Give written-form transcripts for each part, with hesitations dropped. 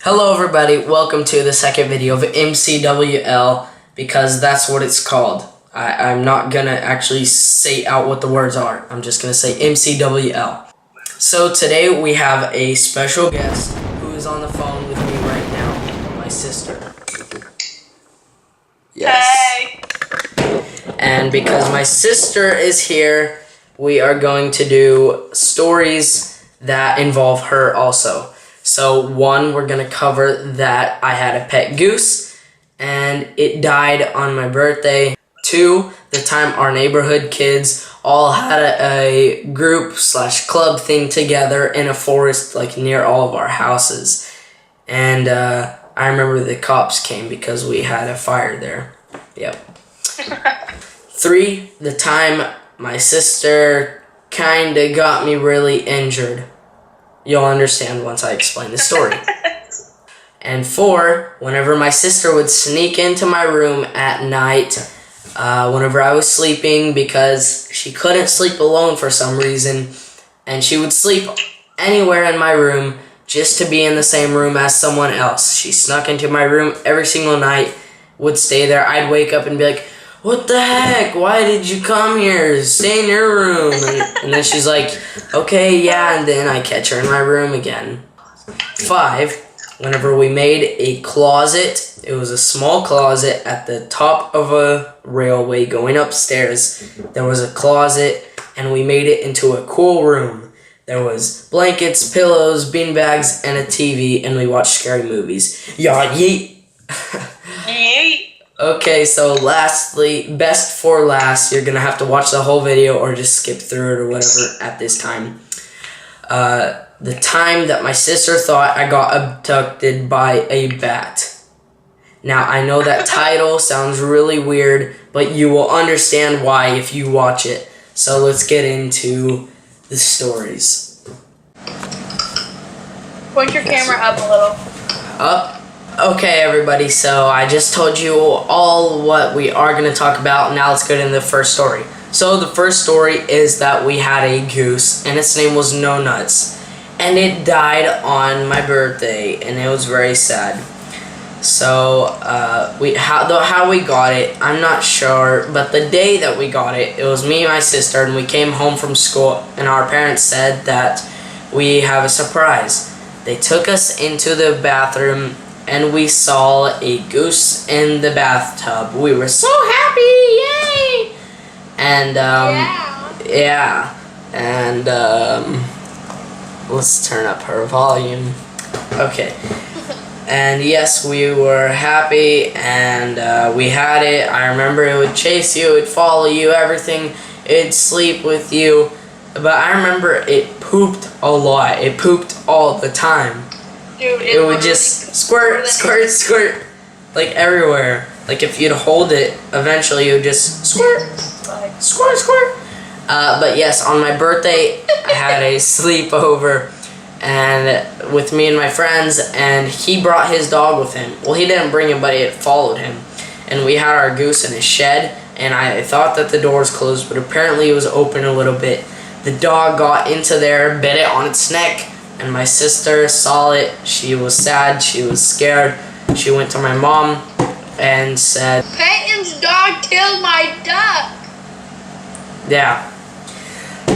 Hello everybody, welcome to the second video of MCWL, because that's what it's called. I'm not gonna actually say out what the words are, I'm just gonna say MCWL. So today we have a special guest who is on the phone with me right now, my sister. Yes. Hey! And because my sister is here, we are going to do stories that involve her also. So one, we're going to cover that I had a pet goose and it died on my birthday. Two, the time our neighborhood kids all had a group/club thing together in a forest like near all of our houses. And I remember the cops came because we had a fire there. Yep. Three, the time my sister kinda got me really injured. You'll understand once I explain the story. And four, whenever my sister would sneak into my room at night, whenever I was sleeping, because she couldn't sleep alone for some reason, and she would sleep anywhere in my room just to be in the same room as someone else. She snuck into my room every single night, would stay there. I'd wake up and be like, "What the heck? Why did you come here? Stay in your room." And then she's like, "Okay, yeah," and then I catch her in my room again. Five, whenever we made a closet, it was a small closet at the top of a railway going upstairs. There was a closet, and we made it into a cool room. There was blankets, pillows, beanbags, and a TV, and we watched scary movies. Yeah, yeet. Yeet. Okay, so lastly, best for last, you're gonna have to watch the whole video or just skip through it or whatever at this time. The time that my sister thought I got abducted by a bat. Now, I know that title sounds really weird, but you will understand why if you watch it. So let's get into the stories. Point your camera up a little. Up. Okay, everybody, so I just told you all what we are going to talk about. Now let's get into the first story. So the first story is that we had a goose, and its name was No Nuts. And it died on my birthday, and it was very sad. So, how we got it, I'm not sure, but the day that we got it, it was me and my sister, and we came home from school, and our parents said that we have a surprise. They took us into the bathroom, and we saw a goose in the bathtub. We were so happy, yay! And, yeah, and, let's turn up her volume. Okay. And yes, we were happy, and we had it. I remember it would chase you, it would follow you, everything. It'd sleep with you. But I remember it pooped a lot. It pooped all the time. Dude, It would just squirt, squirt, squirt, like everywhere. Like if you'd hold it, eventually it would just squirt, squirt, squirt. But yes, on my birthday, I had a sleepover, and with me and my friends, and he brought his dog with him. Well, he didn't bring him, but it followed him. And we had our goose in a shed, and I thought that the door was closed, but apparently it was open a little bit. The dog got into there, bit it on its neck, and my sister saw it. She was sad, she was scared. She went to my mom and said, "Peyton's dog killed my duck." yeah.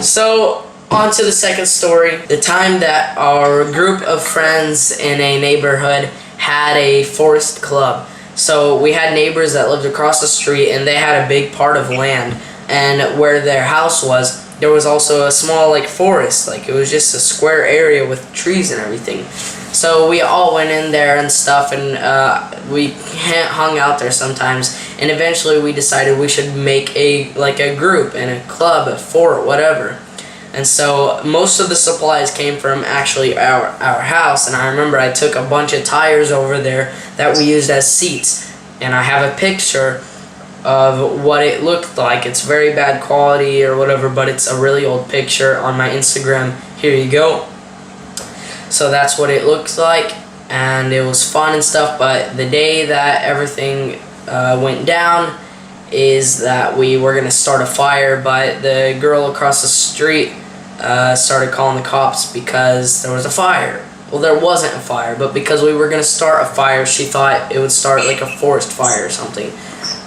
So, on to the second story. The time that our group of friends in a neighborhood had a forest club. So, we had neighbors that lived across the street, and they had a big part of land. And where their house was, there was also a small, like, forest. Like, it was just a square area with trees and everything. So we all went in there and stuff, and we hung out there sometimes. And eventually we decided we should make a group and a club, a fort, whatever. And so most of the supplies came from actually our house. And I remember I took a bunch of tires over there that we used as seats. And I have a picture of what it looked like. It's very bad quality or whatever, but it's a really old picture on my Instagram. Here you go. So that's what it looked like, and it was fun and stuff. But the day that everything went down is that we were gonna start a fire, but the girl across the street started calling the cops because there was a fire. Well, there wasn't a fire, but because we were gonna start a fire, she thought it would start like a forest fire or something.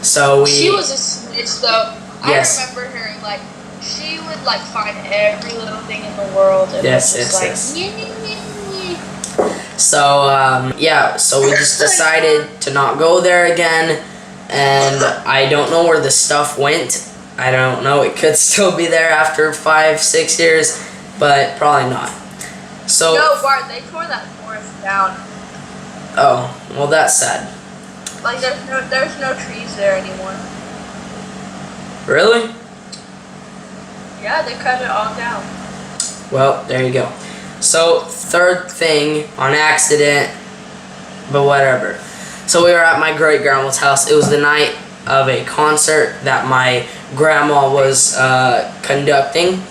So we. She was a snitch, though. Yes. I remember her, like, she would, like, find every little thing in the world. And Yes, was just yes, like, yes. "Nyeh, nyeh, nyeh, nyeh." So yeah, so we just decided to not go there again, and I don't know where the stuff went. I don't know. It could still be there after 5-6 years, but probably not. So. No, Bart, they tore that forest down. Oh, well, that's sad. Like, there's no trees there anymore. Really? Yeah, they cut it all down. Well, there you go. So, third thing on accident, but whatever. So we were at my great grandma's house. It was the night of a concert that my grandma was conducting,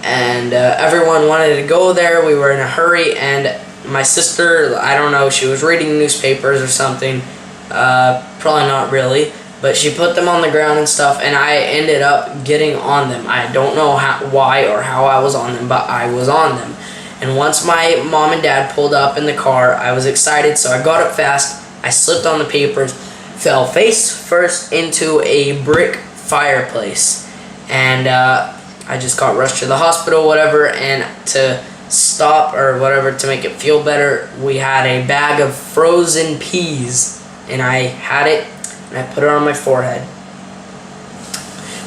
and everyone wanted to go there. We were in a hurry, and my sister, I don't know, she was reading newspapers or something. Probably not really, but she put them on the ground and stuff, and I ended up getting on them. I don't know why or how I was on them, but I was on them. And once my mom and dad pulled up in the car, I was excited, so I got up fast. I slipped on the papers, fell face first into a brick fireplace, and I just got rushed to the hospital, whatever. And to stop or whatever, to make it feel better, we had a bag of frozen peas, and I had it, and I put it on my forehead.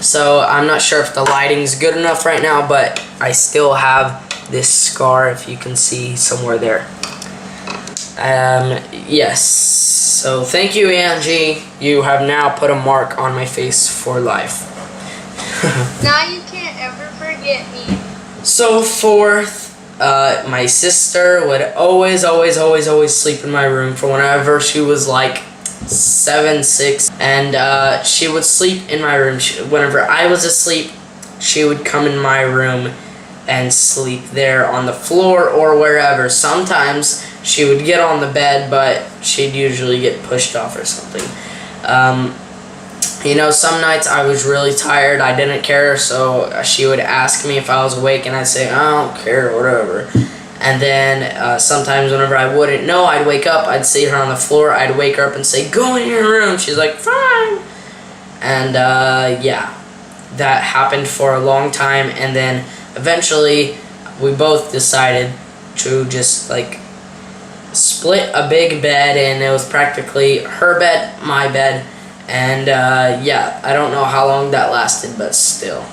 So I'm not sure if the lighting's good enough right now, but I still have this scar, if you can see somewhere there. Yes. So thank you, Angie. You have now put a mark on my face for life. Now you can't ever forget me. So fourth, my sister would always sleep in my room for whenever she was like 7, 6, and she would sleep in my room. Whenever I was asleep, she would come in my room and sleep there on the floor or wherever. Sometimes she would get on the bed, but she'd usually get pushed off or something. You know, some nights I was really tired. I didn't care, so she would ask me if I was awake, and I'd say, I don't care, whatever. And then sometimes whenever I wouldn't know, I'd wake up, I'd see her on the floor, I'd wake her up and say, go in your room. She's like, fine. And yeah, that happened for a long time, and then eventually we both decided to just like split a big bed, and it was practically her bed, my bed, and yeah, I don't know how long that lasted, but still,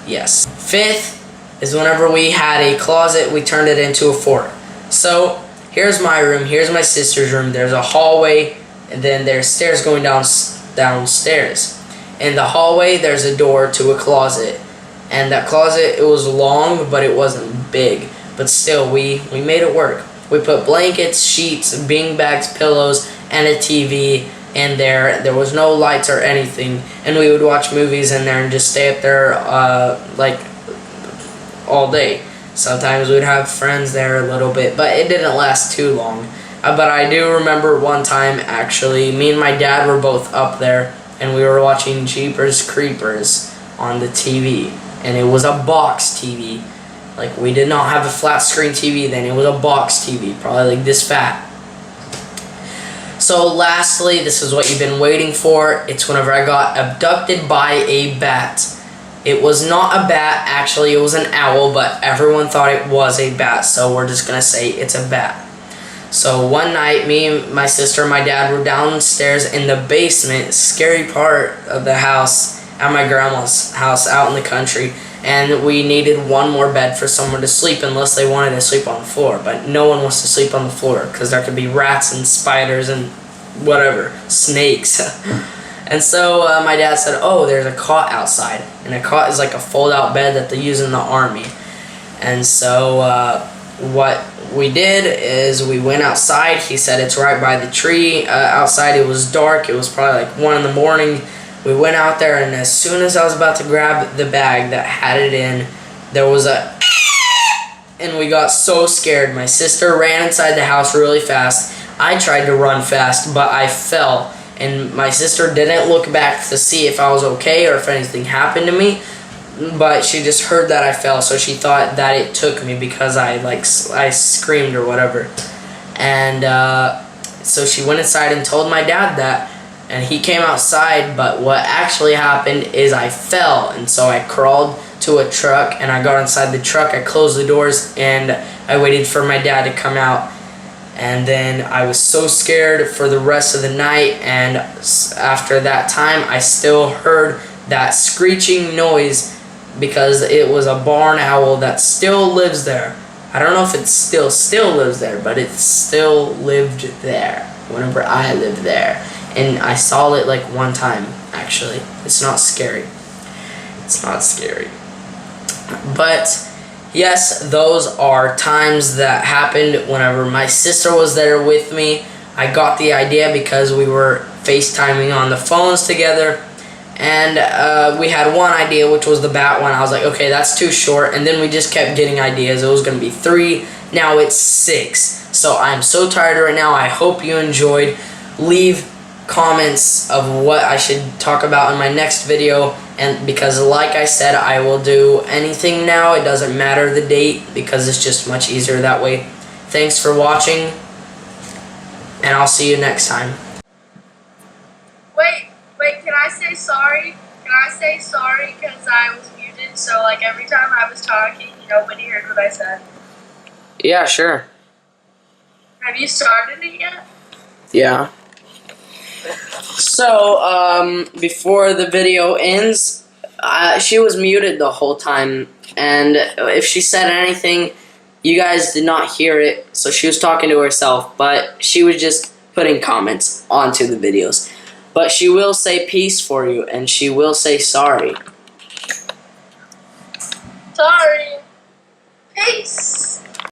yes. Fifth is whenever we had a closet, we turned it into a fort. So here's my room, here's my sister's room, there's a hallway, and then there's stairs going downstairs. In the hallway, there's a door to a closet, and that closet, it was long, but it wasn't big, but still, we made it work. We put blankets, sheets, bean bags, pillows, and a TV in there. There was no lights or anything, and we would watch movies in there and just stay up there like all day. Sometimes we'd have friends there a little bit, but it didn't last too long. But I do remember one time, actually, me and my dad were both up there, and we were watching Jeepers Creepers on the TV, and it was a box TV. Like, we did not have a flat screen TV then, it was a box TV, probably like this fat. So lastly, this is what you've been waiting for. It's whenever I got abducted by a bat. It was not a bat, actually it was an owl, but everyone thought it was a bat, so we're just gonna say it's a bat. So one night, me and my sister and my dad were downstairs in the basement, scary part of the house, at my grandma's house out in the country, and we needed one more bed for someone to sleep unless they wanted to sleep on the floor, but no one wants to sleep on the floor because there could be rats and spiders and whatever, snakes. And so my dad said, oh, there's a cot outside, and a cot is like a fold-out bed that they use in the army. And so what we did is we went outside. He said it's right by the tree. Outside it was dark. It was probably like 1 in the morning. We went out there, and as soon as I was about to grab the bag that had it in, there was a and we got so scared. My sister ran inside the house really fast. I tried to run fast, but I fell, and my sister didn't look back to see if I was okay or if anything happened to me. but she just heard that I fell, so she thought that it took me because I screamed or whatever. And so she went inside and told my dad that, and he came outside, but what actually happened is I fell, and so I crawled to a truck, and I got inside the truck, I closed the doors, and I waited for my dad to come out. And then I was so scared for the rest of the night, and after that time I still heard that screeching noise because it was a barn owl that still lives there. I don't know if it still lives there, but it still lived there whenever I lived there. And I saw it like one time, actually. It's not scary. It's not scary. But yes, those are times that happened whenever my sister was there with me. I got the idea because we were FaceTiming on the phones together. And we had one idea, which was the bat one. I was like, okay, that's too short. And then we just kept getting ideas. It was going to be 3. Now it's 6. So I'm so tired right now. I hope you enjoyed. Leave comments of what I should talk about in my next video. And because like I said, I will do anything now. It doesn't matter the date because it's just much easier that way. Thanks for watching. And I'll see you next time. Wait, can I say sorry? Can I say sorry because I was muted, so like every time I was talking, nobody heard what I said? Yeah, sure. Have you started it yet? Yeah. So, before the video ends, she was muted the whole time, and if she said anything, you guys did not hear it, so she was talking to herself, but she was just putting comments onto the videos. But she will say peace for you, and she will say sorry. Sorry. Peace.